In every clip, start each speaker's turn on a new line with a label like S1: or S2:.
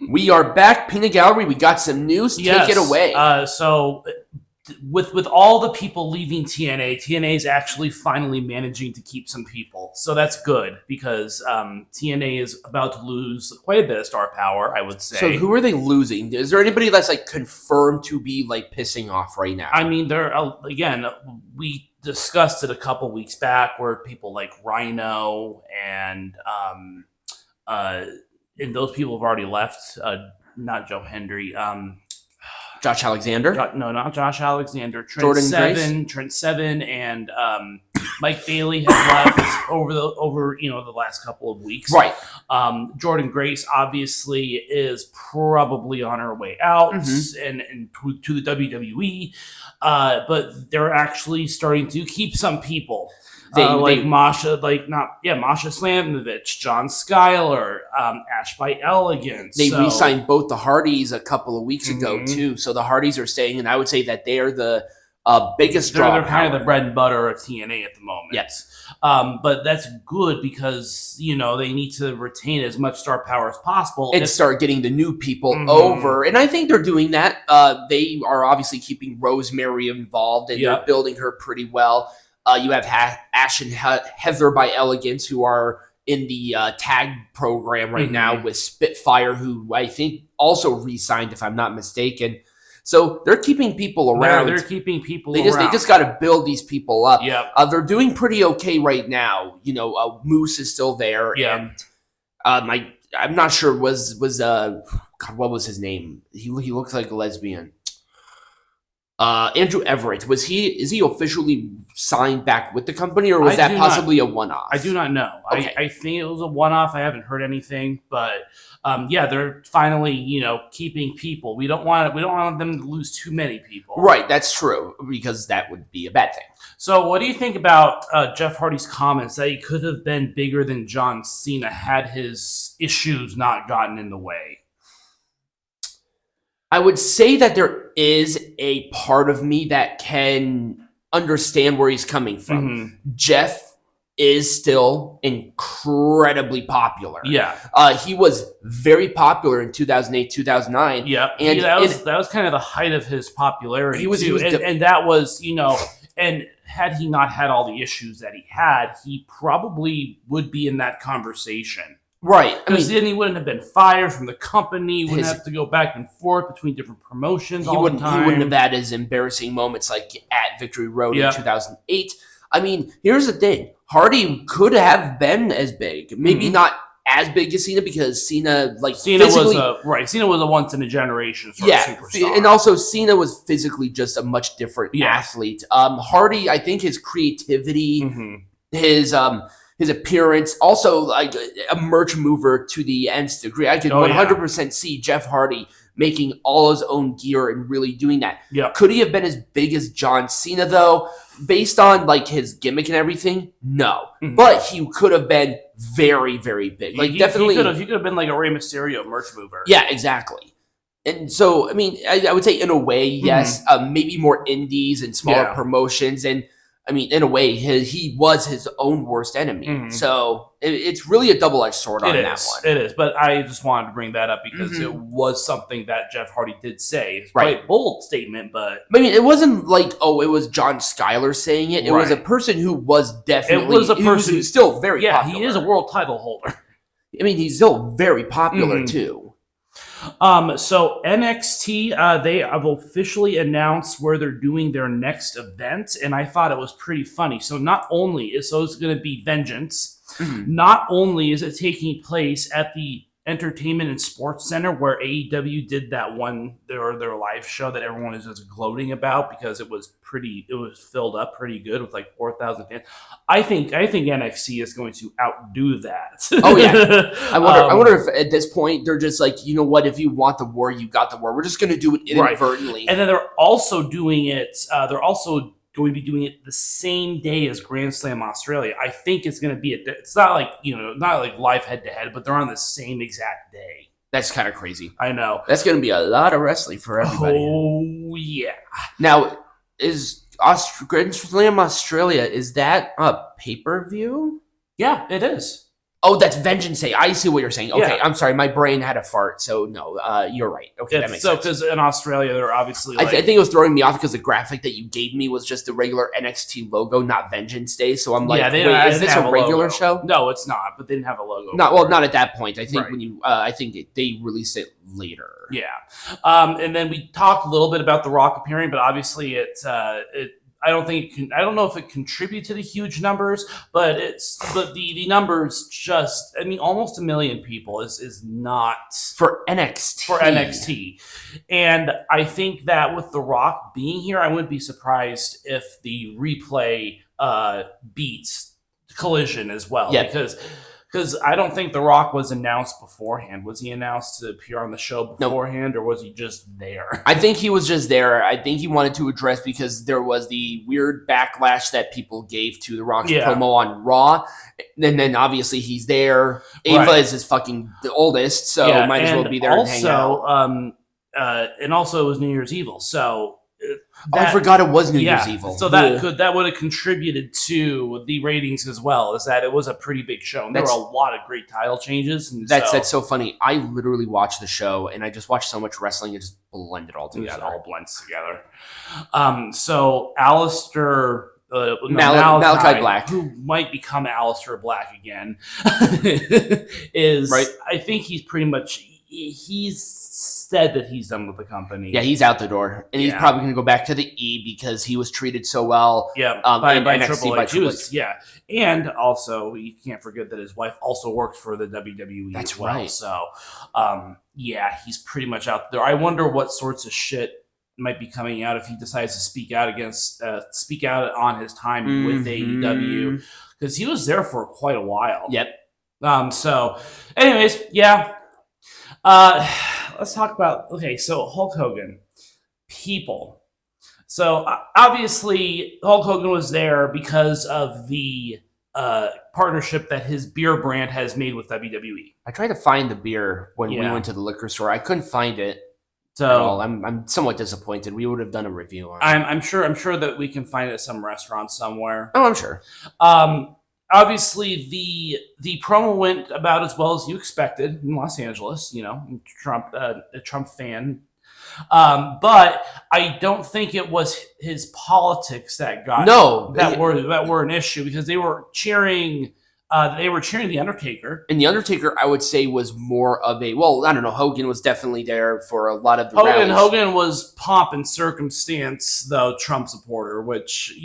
S1: We are back. Peanut Gallery. We got some news.
S2: Yes.
S1: Take it away.
S2: So, with all the people leaving TNA is actually finally managing to keep some people. So that's good because TNA is about to lose quite a bit of star power, I would say.
S1: So who are they losing? Is there anybody that's like confirmed to be like pissing off right now?
S2: I mean, we discussed it a couple weeks back where people like Rhino and those people have already left. Not Joe Hendry.
S1: Josh Alexander?
S2: No, not Josh Alexander.
S1: Trent
S2: Seven, and Mike Bailey have left over the last couple of weeks.
S1: Right.
S2: Jordan Grace obviously is probably on her way out and to the WWE, but they're actually starting to keep some people. Masha Slamovich, John Schuyler, Ash by Elegance.
S1: They re-signed both the Hardys a couple of weeks ago too, so the Hardys are staying, and I would say that they are the biggest draw.
S2: They're kind of the bread and butter of TNA at the moment.
S1: Yes,
S2: but that's good because they need to retain as much star power as possible
S1: and start getting the new people over. And I think they're doing that. They are obviously keeping Rosemary involved, and they're building her pretty well. You have Ash and Heather by Elegance, who are in the tag program right now with Spitfire, who I think also re-signed, if I'm not mistaken. So they're keeping people around.
S2: They're keeping people
S1: around. They just got to build these people up.
S2: Yep.
S1: They're doing pretty okay right now. Moose is still there.
S2: Yep.
S1: And I'm not sure was God, what was his name? He looks like a lesbian. Andrew Everett, is he officially signed back with the company, or was that possibly a one-off?
S2: I do not know.
S1: Okay.
S2: I think it was a one-off. I haven't heard anything, but they're finally keeping people. We don't want them to lose too many people.
S1: Right, that's true, because that would be a bad thing.
S2: So what do you think about Jeff Hardy's comments that he could have been bigger than John Cena had his issues not gotten in the way?
S1: I would say that there is a part of me that can understand where he's coming from. Jeff is still incredibly popular.
S2: Yeah.
S1: He was very popular in 2008, 2009.
S2: Yeah. And that was kind of the height of his popularity. And that was, and had he not had all the issues that he had, he probably would be in that conversation.
S1: Right.
S2: Because then he wouldn't have been fired from the company, wouldn't have to go back and forth between different promotions all the time.
S1: He wouldn't have had his embarrassing moments like at Victory Road in 2008. I mean, here's the thing. Hardy could have been as big. Maybe not as big as Cena, because Cena was
S2: a once in a generation sort of superstar.
S1: And also Cena was physically just a much different athlete. Hardy, I think his creativity, his appearance, also like a merch mover to the nth degree. I could 100% see Jeff Hardy making all his own gear and really doing that.
S2: Yeah.
S1: Could he have been as big as John Cena though? Based on like his gimmick and everything, no. But he could have been very, very big. Like definitely,
S2: he could have been like a Rey Mysterio merch mover.
S1: Yeah, exactly. And so, I mean, I would say in a way, yes, maybe more indies and smaller promotions. And I mean, in a way, he was his own worst enemy. So it's really a double-edged sword on that one.
S2: It is, but I just wanted to bring that up because it was something that Jeff Hardy did say. It's quite a bold statement, but
S1: I mean, it wasn't like, it was John Schuyler saying it. It was a person who was definitely who's still very popular.
S2: He is a world title holder.
S1: I mean, he's still very popular too.
S2: So NXT, they have officially announced where they're doing their next event, and I thought it was pretty funny. So it's going to be Vengeance. Not only is it taking place at the Entertainment and Sports Center where AEW did that their live show that everyone is just gloating about because it was filled up pretty good with like 4,000 fans. I think NXT is going to outdo that.
S1: Oh yeah. I wonder if at this point they're just like, you know what, if you want the war, you got the war. We're just going to do it inadvertently.
S2: Right. And then they're also doing it. They're also going to be doing it the same day as Grand Slam Australia. I think it's going to be it's not like, not like live head to head, but they're on the same exact day.
S1: That's kind of crazy.
S2: I know.
S1: That's going to be a lot of wrestling for everybody.
S2: Oh yeah.
S1: Now, is Grand Slam Australia, is that a pay-per-view?
S2: Yeah, it is.
S1: Oh, that's Vengeance Day. I see what you're saying. Okay,
S2: Yeah.
S1: I'm sorry. My brain had a fart, so no, you're right. Okay, that makes sense.
S2: Because in Australia, they're obviously
S1: I think it was throwing me off because the graphic that you gave me was just the regular NXT logo, not Vengeance Day. So I'm like, wait, is this a regular show?
S2: No, it's not. But they didn't have a logo.
S1: Not at that point. I think when you, I think they released it later.
S2: Yeah, and then we talked a little bit about The Rock appearing, but obviously I don't know if it contributed to the huge numbers, but the numbers just, I mean, almost 1 million people is not
S1: for NXT.
S2: And I think that with The Rock being here, I wouldn't be surprised if the replay beats Collision as well.
S1: Yeah.
S2: Because I don't think The Rock was announced beforehand. Was he announced to appear on the show beforehand, or was he just there?
S1: I think he was just there. I think he wanted to address because there was the weird backlash that people gave to The Rock's promo on Raw. And then obviously he's there. Ava is his fucking the oldest, so might as well be there and hang out.
S2: And also it was New Year's Evil, so...
S1: I forgot it was New Year's Evil.
S2: So that would have contributed to the ratings as well, is that it was a pretty big show. And there were a lot of great title changes. And
S1: that's so funny. I literally watched the show, and I just watched so much wrestling, it just blended all together.
S2: Yeah, it all blends together. So Alistair...
S1: Malakai Black,
S2: who might become Alistair Black again, is
S1: right.
S2: I think he's pretty much said that he's done with the company.
S1: Yeah, he's out the door, and he's probably going to go back to the E because he was treated so well.
S2: Yeah, by Triple H. Yeah, and also you can't forget that his wife also works for the WWE.
S1: That's
S2: as well.
S1: right.
S2: So, he's pretty much out there. I wonder what sorts of shit might be coming out if he decides to speak out on his time with AEW, because he was there for quite a while.
S1: Yep.
S2: So, anyways, let's talk about so Hulk Hogan, people. So obviously Hulk Hogan was there because of the partnership that his beer brand has made with WWE.
S1: I tried to find the beer when we went to the liquor store. I couldn't find it.
S2: So
S1: I'm somewhat disappointed. We would have done a review on it.
S2: I'm sure that we can find it at some restaurant somewhere.
S1: Oh, I'm sure.
S2: Obviously the promo went about as well as you expected in Los Angeles. Trump, a Trump fan. But I don't think it was his politics that were an issue, because they were cheering. They were cheering The Undertaker.
S1: And The Undertaker, I would say, was more of I don't know, Hogan was definitely there for a lot of the rallies.
S2: Hogan was pomp and circumstance, though, Trump supporter, which,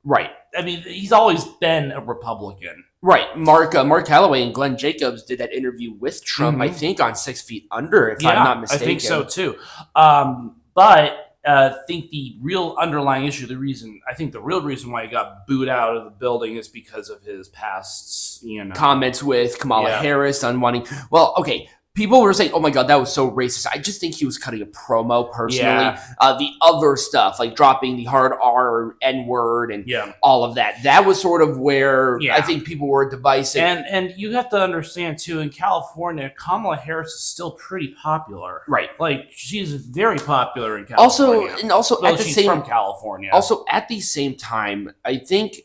S1: Right.
S2: I mean, he's always been a Republican.
S1: Right. Mark Calloway and Glenn Jacobs did that interview with Trump, I think, on 6 Feet Under, if I'm not mistaken.
S2: I think so, too. But I think the real underlying issue, the real reason why he got booed out of the building is because of his past,
S1: comments with Kamala Harris on wanting. Well, okay. People were saying, "Oh my God, that was so racist." I just think he was cutting a promo personally.
S2: Yeah.
S1: The other stuff, like dropping the hard R, N word, and all of that was sort of where I think people were divisive.
S2: And you have to understand too, in California, Kamala Harris is still pretty popular.
S1: Right.
S2: Like, she's very popular in California.
S1: Also at the
S2: she's
S1: same
S2: from California.
S1: Also at the same time, I think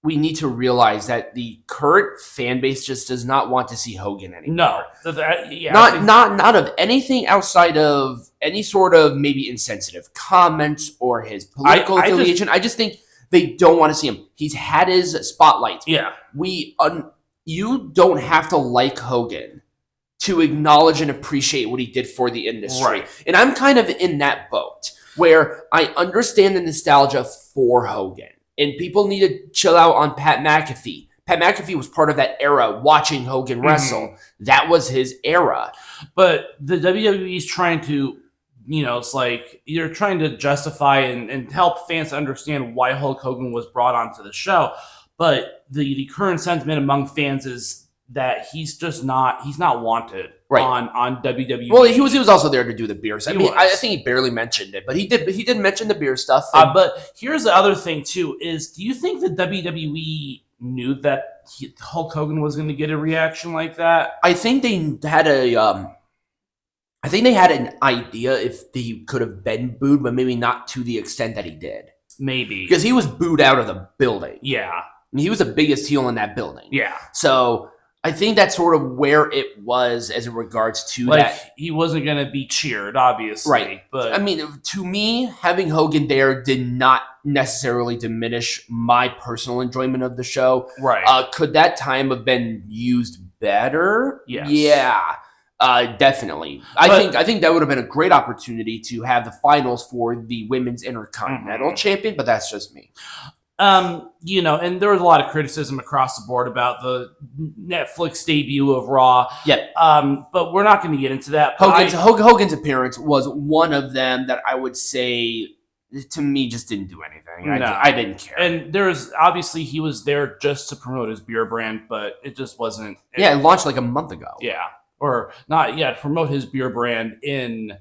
S1: we need to realize that the current fan base just does not want to see Hogan anymore.
S2: No,
S1: not of anything outside of any sort of maybe insensitive comments or his political affiliation. I just think they don't want to see him. He's had his spotlight.
S2: Yeah,
S1: you don't have to like Hogan to acknowledge and appreciate what he did for the industry.
S2: Right.
S1: And I'm kind of in that boat where I understand the nostalgia for Hogan. And people need to chill out on Pat McAfee. Pat McAfee was part of that era, watching Hogan wrestle. That was his era.
S2: But the WWE is trying to, it's like you're trying to justify and help fans understand why Hulk Hogan was brought onto the show. But the current sentiment among fans is that he's not wanted on WWE.
S1: Well, he was also there to do the beer stuff. I think he barely mentioned it, but he did mention the beer stuff.
S2: But here's the other thing too: is do you think the WWE knew that Hulk Hogan was going to get a reaction like that?
S1: I think they had an idea if he could have been booed, but maybe not to the extent that he did.
S2: Maybe
S1: because he was booed out of the building.
S2: Yeah,
S1: he was the biggest heel in that building.
S2: Yeah,
S1: so. I think that's sort of where it was as in regards to
S2: like,
S1: that.
S2: He wasn't going to be cheered, obviously.
S1: Right.
S2: But
S1: I mean, to me, having Hogan there did not necessarily diminish my personal enjoyment of the show.
S2: Right.
S1: Could that time have been used better?
S2: Yes.
S1: Yeah. Definitely. I think that would have been a great opportunity to have the finals for the Women's Intercontinental Champion, but that's just me.
S2: And there was a lot of criticism across the board about the Netflix debut of Raw.
S1: Yep.
S2: But we're not going to get into that.
S1: Hogan's appearance was one of them that I would say, to me, just didn't do anything.
S2: No.
S1: I didn't care.
S2: And there's obviously he was there just to promote his beer brand, but it just wasn't.
S1: It launched like a month ago.
S2: Yeah. Or not yet, to promote his beer brand in.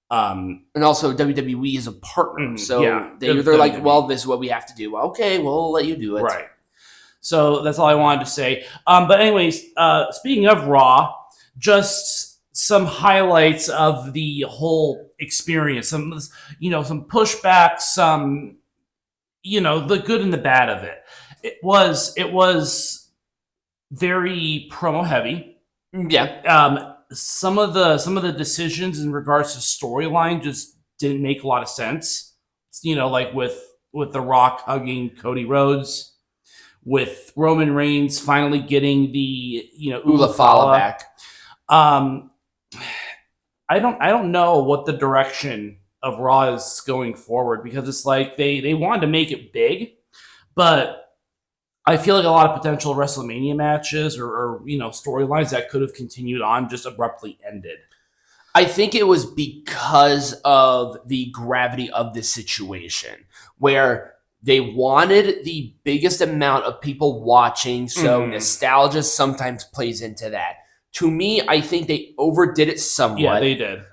S1: And also WWE is a partner, so they're
S2: WWE.
S1: like, well, this is what we have to do. Okay, we'll let you do it.
S2: Right. So that's all I wanted to say. But anyways, speaking of Raw, just some highlights of the whole experience. Some pushback, some the good and the bad of it. It was very promo heavy.
S1: Yeah.
S2: Some of the decisions in regards to storyline just didn't make a lot of sense. Like with The Rock hugging Cody Rhodes, with Roman Reigns finally getting the
S1: Ulafala back.
S2: I don't know what the direction of Raw is going forward, because it's like they wanted to make it big, but I feel like a lot of potential WrestleMania matches or storylines that could have continued on just abruptly ended.
S1: I think it was because of the gravity of the situation, where they wanted the biggest amount of people watching, so nostalgia sometimes plays into that. To me, I think they overdid it somewhat.
S2: Yeah, they did.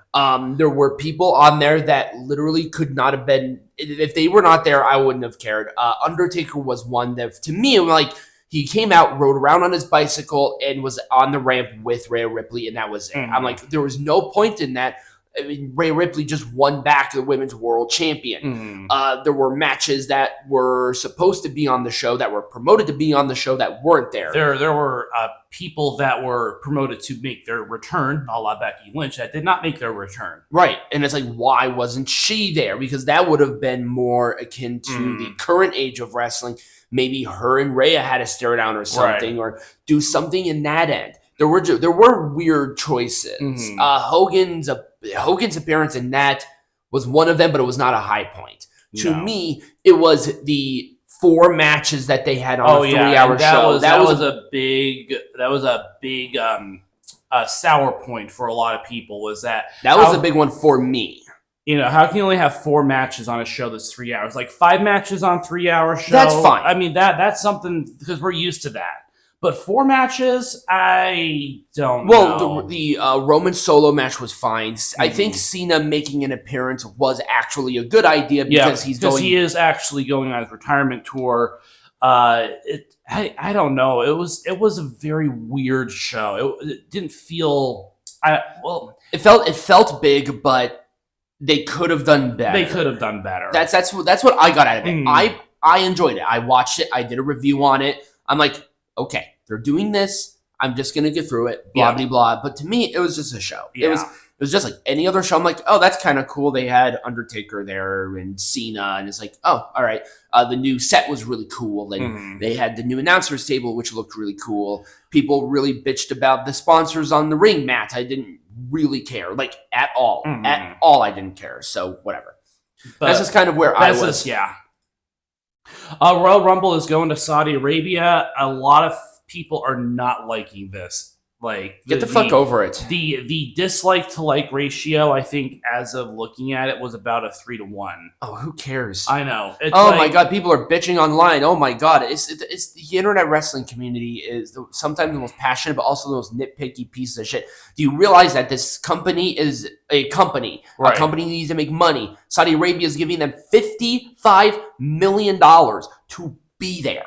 S1: There were people on there that literally could not have been. If they were not there, I wouldn't have cared. Undertaker was one that, to me, like, he came out, rode around on his bicycle, and was on the ramp with Rhea Ripley, and that was it. I'm like, there was no point in that. I mean, Rhea Ripley just won back the Women's World Champion. There were matches that were supposed to be on the show, that were promoted to be on the show, that weren't there.
S2: There were people that were promoted to make their return, a la Becky Lynch, that did not make their return.
S1: Right. And it's like, why wasn't she there? Because that would have been more akin to the current age of wrestling. Maybe her and Rhea had to stare down or something, or do something in that end. There were weird choices. Hogan's appearance in that was one of them, but it was not a high point. No. To me, it was the 4 matches that they had on a 3-hour show.
S2: That was a big sour point for a lot of people. Was that
S1: was a big one for me.
S2: How can you only have 4 matches on a show that's 3 hours? Like 5 matches on 3-hour show.
S1: That's fine.
S2: I mean, that's something, because we're used to that. But 4 matches, I don't know.
S1: Well, the Roman solo match was fine. I think Cena making an appearance was actually a good idea, because he is actually going on his retirement tour.
S2: I don't know. It was a very weird show. It didn't feel.
S1: It felt big, but they could have done better.
S2: They could have done better.
S1: That's what I got out of it. I enjoyed it. I watched it. I did a review on it. I'm like, okay, they're doing this. I'm just gonna get through it. Blah blah blah. But to me, it was just a show. Yeah. It was just like any other show. I'm like, oh, that's kind of cool. They had Undertaker there and Cena, and it's like, oh, all right. The new set was really cool, and they had the new announcers table, which looked really cool. People really bitched about the sponsors on the ring mat. I didn't really care, like, at all. At all, I didn't care. So whatever. But that's just kind of where I was.
S2: Royal Rumble is going to Saudi Arabia. A lot of people are not liking this. Like,
S1: get the fuck over it.
S2: The dislike to like ratio, I think, as of looking at it, was about a 3-1.
S1: Oh, who cares?
S2: I know.
S1: My god, people are bitching online. Oh my god, it's the internet wrestling community is sometimes the most passionate, but also the most nitpicky pieces of shit. Do you realize that this company is a company? Right. A company needs to make money. Saudi Arabia is giving them $55 million to be there.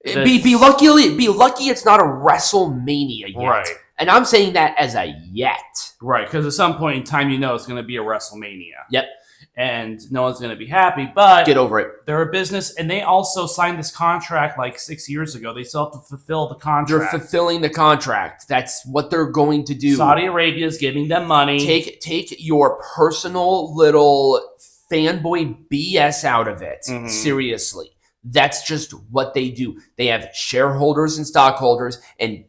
S1: Be lucky it's not a WrestleMania yet.
S2: Right.
S1: And I'm saying that as a yet.
S2: Right, because at some point in time, it's going to be a WrestleMania.
S1: Yep.
S2: and no one's going to be happy. But
S1: get over it.
S2: They're a business, and they also signed this contract like 6 years ago. They still have to fulfill the contract.
S1: They're fulfilling the contract. That's what they're going to do.
S2: Saudi Arabia is giving them money.
S1: Take your personal little fanboy BS out of it. Seriously. That's just what they do. They have shareholders and stockholders, and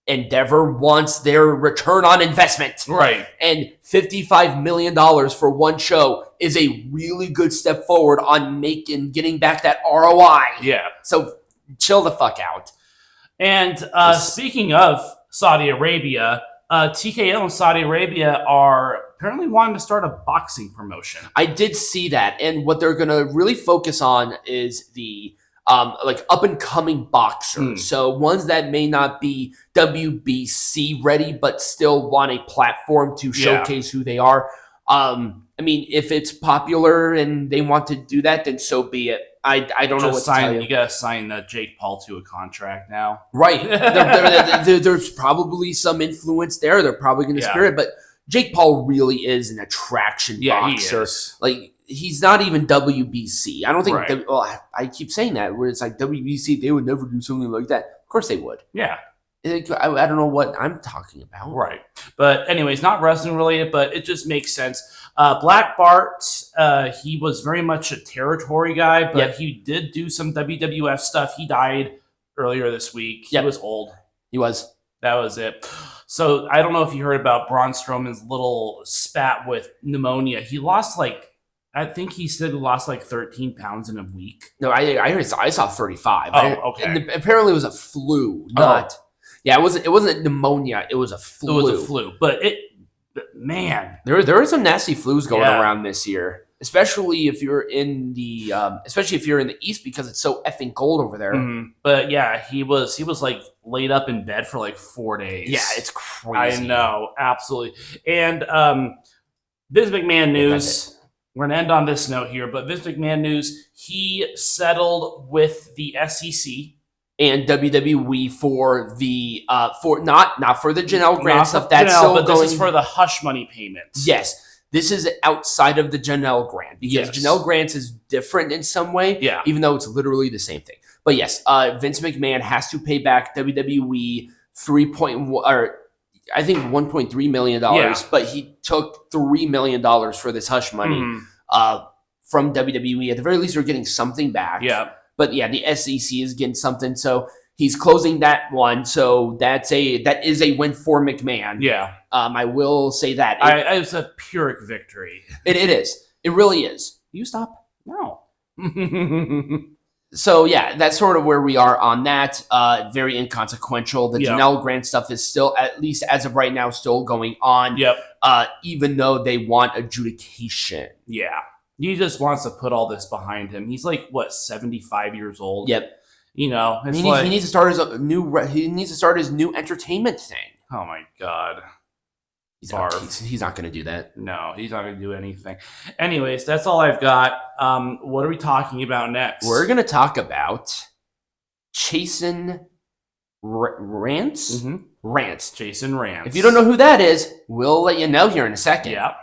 S1: Endeavor wants their return on investment.
S2: Right.
S1: And $55 million for one show is a really good step forward on getting back that ROI.
S2: Yeah.
S1: So chill the fuck out.
S2: And speaking of Saudi Arabia, TKO and Saudi Arabia are apparently wanting to start a boxing promotion.
S1: I did see that. And what they're going to really focus on is the up and coming boxers. So ones that may not be WBC ready, but still want a platform to showcase who they are. I mean, if it's popular and they want to do that, then so be it. I don't know what to tell you.
S2: You gotta sign Jake Paul to a contract now,
S1: right? There's probably some influence there. They're probably going to spirit, but Jake Paul really is an attraction boxer. He is. Like, he's not even WBC. I don't think.
S2: Right.
S1: I keep saying that where it's like WBC, they would never do something like that. Of course they would.
S2: Yeah.
S1: I don't know what I'm talking about.
S2: Right. But anyways, not wrestling related, but it just makes sense. Black Bart, he was very much a territory guy, but he did do some WWF stuff. He died earlier this week. He was old.
S1: He was.
S2: That was it. So I don't know if you heard about Braun Strowman's little spat with pneumonia. He lost I think he said he lost 13 pounds in a week.
S1: No, I saw 35.
S2: Oh, okay.
S1: And apparently it was a flu, not. Yeah, it wasn't pneumonia. It was a flu.
S2: It was a flu, but man,
S1: there are some nasty flus going around this year, especially if you're in the East because it's so effing cold over there.
S2: But yeah, he was laid up in bed for 4 days.
S1: Yeah, it's crazy.
S2: I know, absolutely. And Vince McMahon news. We're gonna end on this note here, but Vince McMahon news. He settled with the SEC
S1: and WWE for the not for the Janelle Grant stuff. That's still
S2: but
S1: going.
S2: This is for the hush money payments.
S1: Yes, this is outside of the Janelle Grant because Janelle Grant is different in some way.
S2: Yeah,
S1: even though it's literally the same thing. But yes, Vince McMahon has to pay back WWE $1.3 million. But he took $3 million for this hush money from WWE. At the very least, they're getting something back.
S2: Yeah.
S1: But yeah, the SEC is getting something, so he's closing that one. So that is a win for McMahon.
S2: Yeah,
S1: I will say that
S2: it's a Pyrrhic victory.
S1: It is. It really is. You stop?
S2: No.
S1: So yeah, that's sort of where we are on that. Very inconsequential. The Janelle Grant stuff is still, at least as of right now, still going on.
S2: Yep.
S1: Even though they want adjudication.
S2: Yeah. He just wants to put all this behind him. He's 75 years old.
S1: Yep.
S2: You know,
S1: he needs to start his new entertainment thing.
S2: Oh my God.
S1: He's not going to do that.
S2: No, he's not going to do anything. Anyways, that's all I've got. What are we talking about next?
S1: We're going to talk about Jason Rance.
S2: Jason Rance.
S1: If you don't know who that is, we'll let you know here in a second.
S2: Yeah.